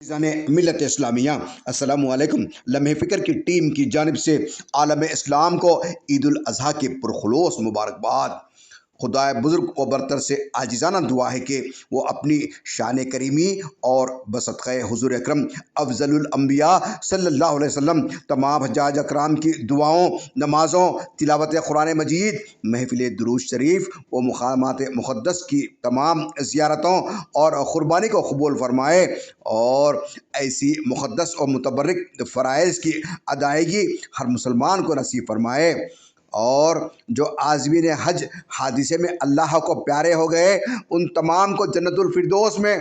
فیضان ملت اسلامیہ السلام علیکم۔ لمحہ فکر کی ٹیم کی جانب سے عالم اسلام کو عید الاضحیٰ کی پرخلوص مبارکباد۔ خدا بزرگ و برتر سے عاجزانہ دعا ہے کہ وہ اپنی شان کریمی اور بصدقہ حضور اکرم افضل الانبیاء صلی اللہ علیہ وسلم تمام حجاج اکرام کی دعاؤں، نمازوں، تلاوت قرآن مجید، محفل درود شریف و مقامات مقدس کی تمام زیارتوں اور قربانی کو قبول فرمائے اور ایسی مقدس اور متبرک فرائض کی ادائیگی ہر مسلمان کو نصیب فرمائے، اور جو عازمین حج حادثے میں اللہ کو پیارے ہو گئے ان تمام کو جنت الفردوس میں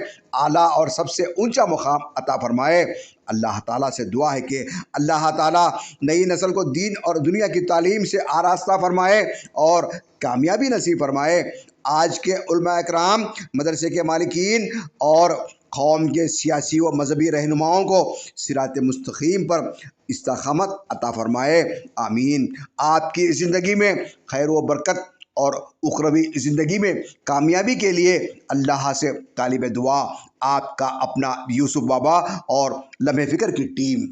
اعلیٰ اور سب سے اونچا مقام عطا فرمائے۔ اللہ تعالیٰ سے دعا ہے کہ اللہ تعالیٰ نئی نسل کو دین اور دنیا کی تعلیم سے آراستہ فرمائے اور کامیابی نصیب فرمائے۔ آج کے علماء اکرام، مدرسے کے مالکین اور قوم کے سیاسی و مذہبی رہنماؤں کو صراط مستقیم پر استقامت عطا فرمائے، آمین۔ آپ کی زندگی میں خیر و برکت اور اخروی زندگی میں کامیابی کے لیے اللہ سے طالب دعا، آپ کا اپنا یوسف بابا اور لمحہ فکر کی ٹیم۔